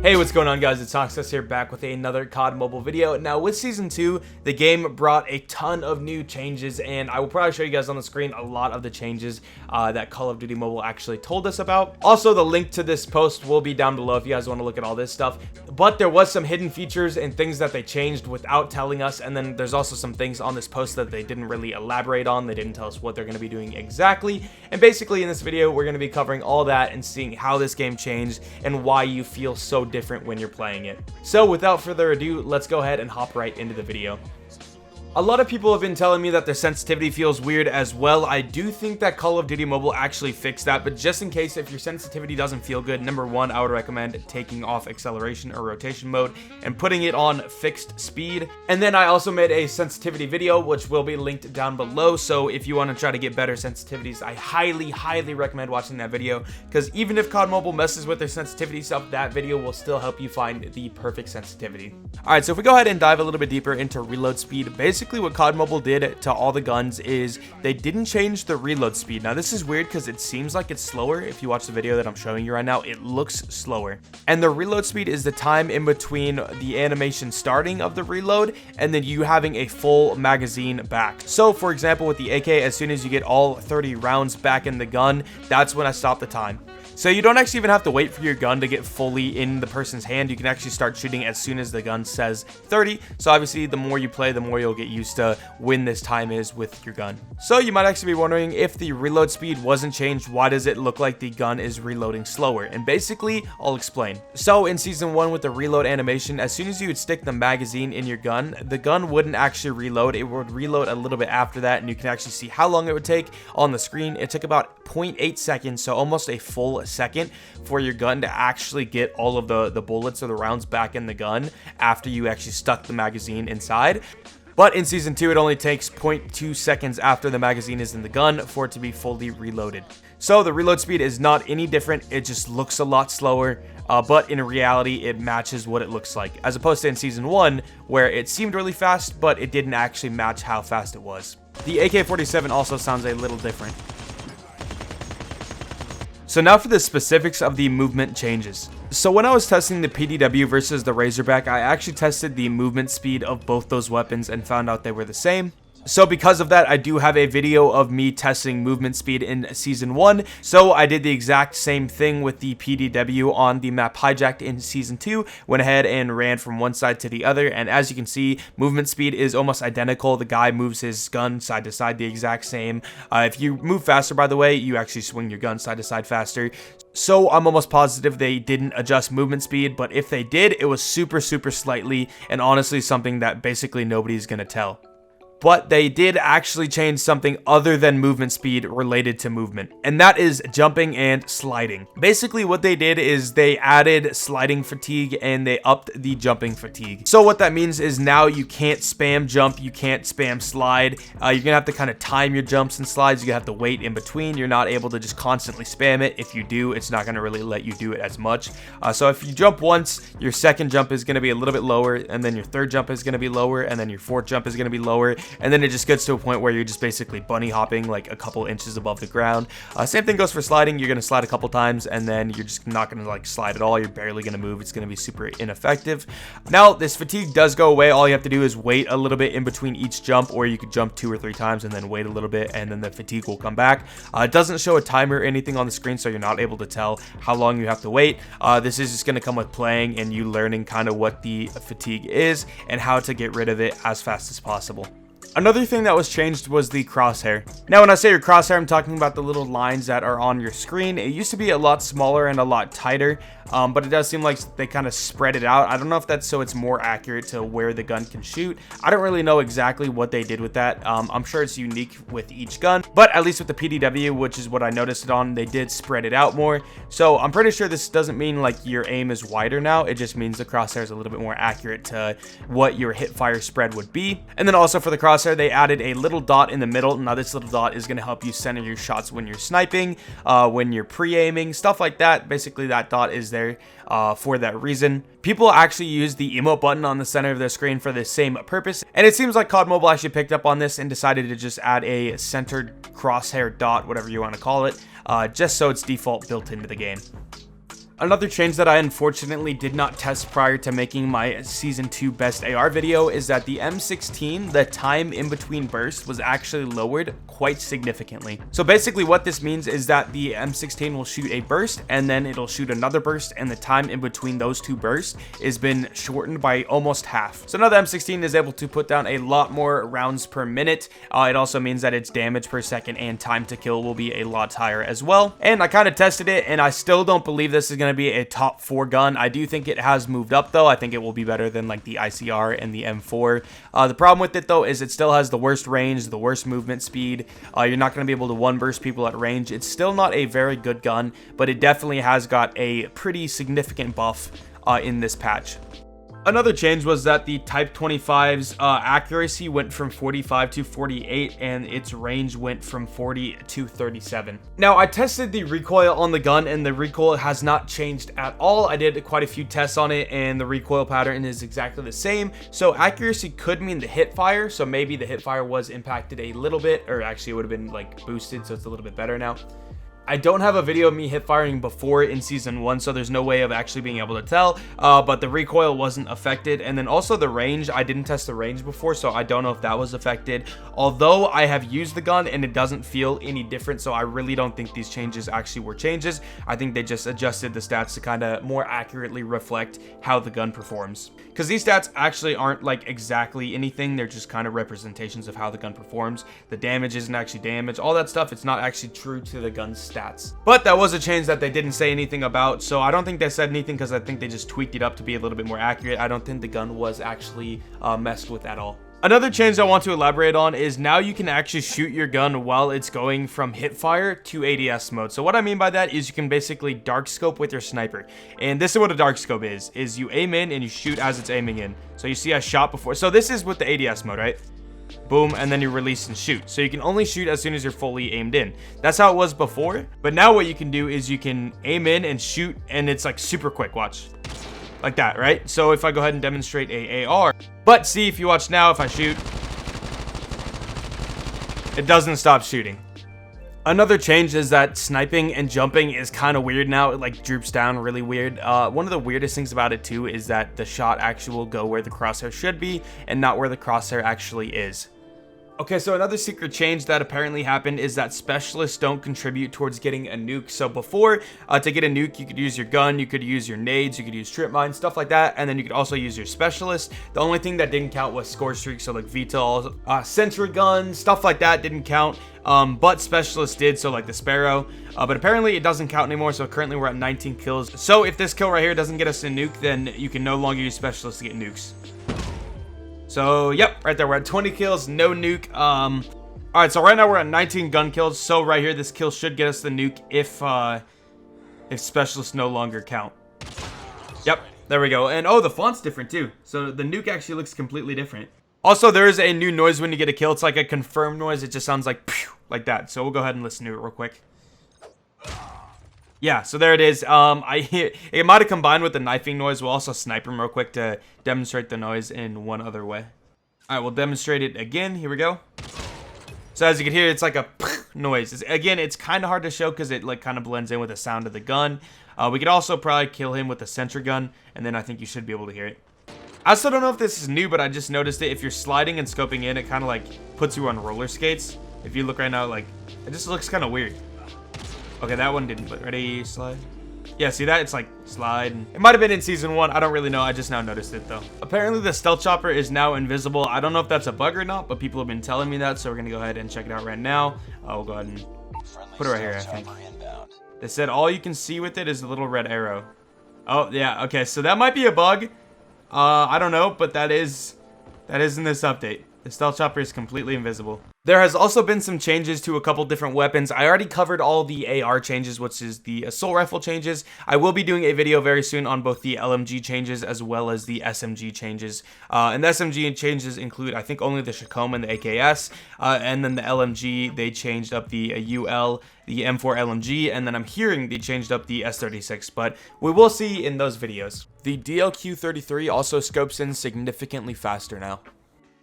Hey, what's going on, guys? It's Access here, back with another COD Mobile video. Now, with Season 2, the game brought a ton of new changes, and I will probably show you guys on the screen a lot of the changes that Call of Duty Mobile actually told us about. Also, the link to this post will be down below if you guys want to look at all this stuff. But there was some hidden features and things that they changed without telling us, and then there's also some things on this post that they didn't really elaborate on. They didn't tell us what they're going to be doing exactly. And basically, in this video, we're going to be covering all that and seeing how this game changed and why you feel so different when you're playing it. So without further ado, let's go ahead and hop right into the video. A lot of people have been telling me that their sensitivity feels weird as well. I do think that Call of Duty Mobile actually fixed that, but just in case if your sensitivity doesn't feel good, number one, I would recommend taking off acceleration or rotation mode and putting it on fixed speed. And then I also made a sensitivity video, which will be linked down below. So if you want to try to get better sensitivities, I highly recommend watching that video, because even if COD Mobile messes with their sensitivity stuff, that video will still help you find the perfect sensitivity. All right, so if we go ahead and dive a little bit deeper into reload speed, basically what COD Mobile did to all the guns is they didn't change the reload speed. Now this is weird because it seems like it's slower. If you watch the video that I'm showing you right now, it looks slower. And the reload speed is the time in between the animation starting of the reload and then you having a full magazine back. So for example, with the AK, as soon as you get all 30 rounds back in the gun, that's when I stop the time. So you don't actually even have to wait for your gun to get fully in the person's hand. You can actually start shooting as soon as the gun says 30. So obviously the more you play, the more you'll get used to when this time is with your gun. So you might actually be wondering, if the reload speed wasn't changed, why does it look like the gun is reloading slower? And basically, I'll explain. So in Season 1 with the reload animation, as soon as you would stick the magazine in your gun, the gun wouldn't actually reload. It would reload a little bit after that, and you can actually see how long it would take on the screen. It took about 0.8 seconds, so almost a full second for your gun to actually get all of the bullets or the rounds back in the gun after you actually stuck the magazine inside. But in Season 2, it only takes 0.2 seconds after the magazine is in the gun for it to be fully reloaded. So the reload speed is not any different, it just looks a lot slower, but in reality, it matches what it looks like, as opposed to in Season 1, where it seemed really fast, but it didn't actually match how fast it was. The AK-47 also sounds a little different. So now for the specifics of the movement changes. So when I was testing the PDW versus the Razorback, I actually tested the movement speed of both those weapons and found out they were the same. So because of that, I do have a video of me testing movement speed in Season 1. So I did the exact same thing with the PDW on the map Hijacked in Season 2. Went ahead and ran from one side to the other. And as you can see, movement speed is almost identical. The guy moves his gun side to side the exact same. If you move faster, by the way, you actually swing your gun side to side faster. So I'm almost positive they didn't adjust movement speed. But if they did, it was super slightly. And honestly, something that basically nobody's going to tell. But they did actually change something other than movement speed related to movement, and that is jumping and sliding. Basically what they did is they added sliding fatigue and they upped the jumping fatigue. So what that means is now you can't spam jump, you can't spam slide. You're gonna have to kind of time your jumps and slides. You're gonna have to wait in between. You're not able to just constantly spam it. If you do, it's not gonna really let you do it as much. So if you jump once, your second jump is gonna be a little bit lower, and then your third jump is gonna be lower, and then your fourth jump is gonna be lower. And then it just gets to a point where you're just basically bunny hopping like a couple inches above the ground. Same thing goes for sliding. You're going to slide a couple times and then you're just not going to like slide at all. You're barely going to move. It's going to be super ineffective. Now this fatigue does go away. All you have to do is wait a little bit in between each jump, or you could jump 2 or 3 times and then wait a little bit and then the fatigue will come back. It doesn't show a timer or anything on the screen, so you're not able to tell how long you have to wait. This is just going to come with playing and you learning kind of what the fatigue is and how to get rid of it as fast as possible. Another thing that was changed was the crosshair. Now when I say your crosshair, I'm talking about the little lines that are on your screen. It used to be a lot smaller and a lot tighter, but it does seem like they kind of spread it out. I don't know if that's so it's more accurate to where the gun can shoot. I don't really know exactly what they did with that. I'm sure it's unique with each gun, but at least with the PDW, which is what I noticed it on, they did spread it out more. So I'm pretty sure this doesn't mean like your aim is wider now. It just means the crosshair is a little bit more accurate to what your hip fire spread would be. And then also for the crosshair, they added a little dot in the middle. Now this little dot is going to help you center your shots when you're sniping, when you're pre-aiming, stuff like that. Basically that dot is there for that reason. People actually use the emote button on the center of their screen for the same purpose, and it seems like COD Mobile actually picked up on this and decided to just add a centered crosshair dot, whatever you want to call it, just so it's default built into the game. Another change that I unfortunately did not test prior to making my Season 2 Best AR video is that the M16, the time in between bursts, was actually lowered quite significantly. So basically what this means is that the M16 will shoot a burst, and then it'll shoot another burst, and the time in between those two bursts has been shortened by almost half. So now the M16 is able to put down a lot more rounds per minute. It also means that its damage per second and time to kill will be a lot higher as well. And I kind of tested it, and I still don't believe this is going to be a top 4 gun. I do think it has moved up though. I think it will be better than like the ICR and the M4. The problem with it though is it still has the worst range, the worst movement speed. You're not going to be able to one burst people at range. It's still not a very good gun, but it definitely has got a pretty significant buff in this patch. Another change was that the Type 25's accuracy went from 45 to 48, and its range went from 40 to 37. Now, I tested the recoil on the gun, and the recoil has not changed at all. I did quite a few tests on it, and the recoil pattern is exactly the same. So accuracy could mean the hip fire, so maybe the hip fire was impacted a little bit, or actually it would have been like boosted, so it's a little bit better now. I don't have a video of me hip firing before in Season 1, so there's no way of actually being able to tell, but the recoil wasn't affected. And then also the range, I didn't test the range before, so I don't know if that was affected. Although I have used the gun and it doesn't feel any different, so I really don't think these changes actually were changes. I think they just adjusted the stats to kind of more accurately reflect how the gun performs. Because these stats actually aren't like exactly anything, they're just kind of representations of how the gun performs. The damage isn't actually damage, all that stuff, it's not actually true to the gun's stats. But that was a change that they didn't say anything about, so I don't think they said anything because I think they just tweaked it up to be a little bit more accurate. I don't think the gun was actually messed with at all. Another change I want to elaborate on is now you can actually shoot your gun while it's going from hip fire to ADS mode. So what I mean by that is you can basically dark scope with your sniper. And this is what a dark scope is you aim in and you shoot as it's aiming in. So you see I shot before. So this is with the ADS mode, right? Boom, and then you release and shoot. So you can only shoot as soon as you're fully aimed in. That's how it was before. But now what you can do is you can aim in and shoot, and it's like super quick. Watch. Like that, right? So if I go ahead and demonstrate a AR, but see, if you watch now, if I shoot, it doesn't stop shooting. Another change is that sniping and jumping is kind of weird now. It like droops down really weird. One of the weirdest things about it too is that the shot actually will go where the crosshair should be and not where the crosshair actually is. Okay, so another secret change that apparently happened is that specialists don't contribute towards getting a nuke. So before, to get a nuke, you could use your gun, you could use your nades, you could use trip mines, stuff like that, and then you could also use your specialist. The only thing that didn't count was score streaks, so like VTOL, sentry guns, stuff like that didn't count, but specialists did, so like the Sparrow. But apparently it doesn't count anymore, so currently we're at 19 kills. So if this kill right here doesn't get us a nuke, then you can no longer use specialists to get nukes. So, yep, right there, we're at 20 kills, no nuke. Alright, so right now we're at 19 gun kills. So right here, this kill should get us the nuke if specialists no longer count. Yep, there we go. And oh, the font's different too. So the nuke actually looks completely different. Also, there is a new noise when you get a kill. It's like a confirmed noise. It just sounds like pew, like that. So we'll go ahead and listen to it real quick. Yeah, so there it is. It might have combined with the knifing noise. We'll also snipe him real quick to demonstrate the noise in one other way. All right, we'll demonstrate it again. Here we go. So as you can hear, it's like a noise. Again, it's kind of hard to show because it like kind of blends in with the sound of the gun. We could also probably kill him with a sentry gun, and then I think you should be able to hear it. I still don't know if this is new, but I just noticed it. If you're sliding and scoping in, it kind of like puts you on roller skates. If you look right now, like it just looks kind of weird. Okay, that one didn't. Ready, slide. Yeah, see that? It's like slide. It might have been in Season 1. I don't really know. I just now noticed it, though. Apparently, the stealth chopper is now invisible. I don't know if that's a bug or not, but people have been telling me that, so we're going to go ahead and check it out right now. We'll go ahead and put it right here, I think. They said all you can see with it is the little red arrow. Oh, yeah. Okay, so that might be a bug. I don't know, but that is in this update. The stealth chopper is completely invisible. There has also been some changes to a couple different weapons. I already covered all the AR changes, which is the assault rifle changes. I will be doing a video very soon on both the LMG changes as well as the SMG changes. And the SMG changes include, I think, only the Chacom and the AKS. And then the LMG, they changed up the UL, the M4 LMG, and then I'm hearing they changed up the S36, but we will see in those videos. The DLQ-33 also scopes in significantly faster now.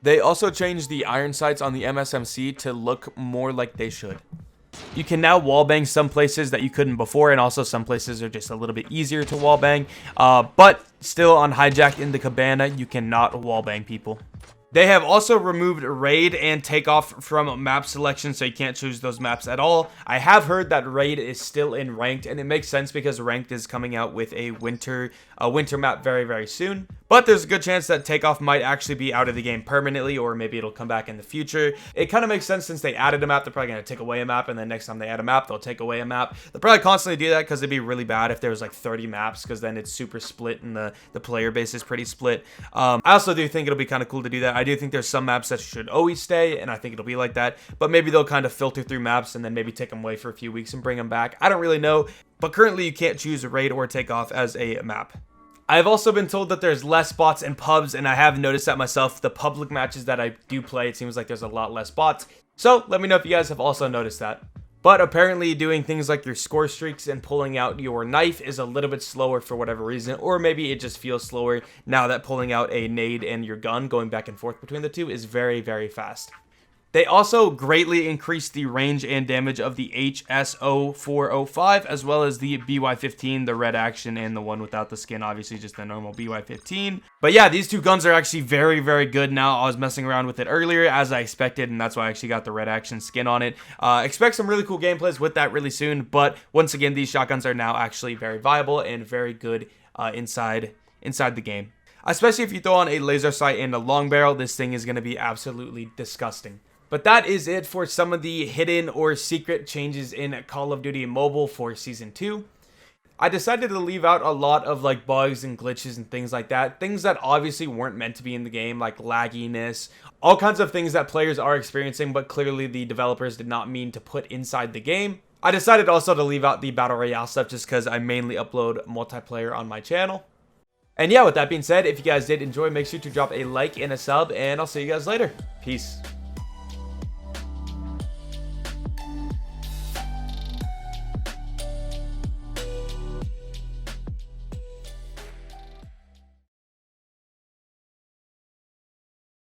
They also changed the iron sights on the MSMC to look more like they should. You can now wallbang some places that you couldn't before, and also some places are just a little bit easier to wallbang. But still on Hijack in the Cabana, you cannot wallbang people. They have also removed raid and takeoff from map selection, so you can't choose those maps at all. I have heard that raid is still in ranked, and it makes sense because ranked is coming out with a winter map very, very soon. But there's a good chance that takeoff might actually be out of the game permanently, or maybe it'll come back in the future. It kind of makes sense since they added a map. They're probably going to take away a map, and then next time they add a map, they'll take away a map. They'll probably constantly do that because it'd be really bad if there was like 30 maps, because then it's super split and the player base is pretty split. I also do think it'll be kind of cool to do that. I do think there's some maps that should always stay, and I think it'll be like that. But maybe they'll kind of filter through maps and then maybe take them away for a few weeks and bring them back. I don't really know. But currently, you can't choose raid or takeoff as a map. I've also been told that there's less bots in pubs, and I have noticed that myself. The public matches that I do play, it seems like there's a lot less bots. So let me know if you guys have also noticed that. But apparently doing things like your score streaks and pulling out your knife is a little bit slower for whatever reason, or maybe it just feels slower now that pulling out a nade and your gun, going back and forth between the two, is very, very fast. They also greatly increased the range and damage of the HSO405, as well as the BY15, the red action, and the one without the skin, obviously just the normal BY15. But yeah, these two guns are actually very, very good now. I was messing around with it earlier, as I expected, and that's why I actually got the red action skin on it. Expect some really cool gameplays with that really soon, but once again, these shotguns are now actually very viable and very good inside the game. Especially if you throw on a laser sight and a long barrel, this thing is going to be absolutely disgusting. But that is it for some of the hidden or secret changes in Call of Duty Mobile for Season 2. I decided to leave out a lot of like bugs and glitches and things like that. Things that obviously weren't meant to be in the game, like lagginess, all kinds of things that players are experiencing, but clearly the developers did not mean to put inside the game. I decided also to leave out the Battle Royale stuff just because I mainly upload multiplayer on my channel. And yeah, with that being said, if you guys did enjoy, make sure to drop a like and a sub, and I'll see you guys later. Peace.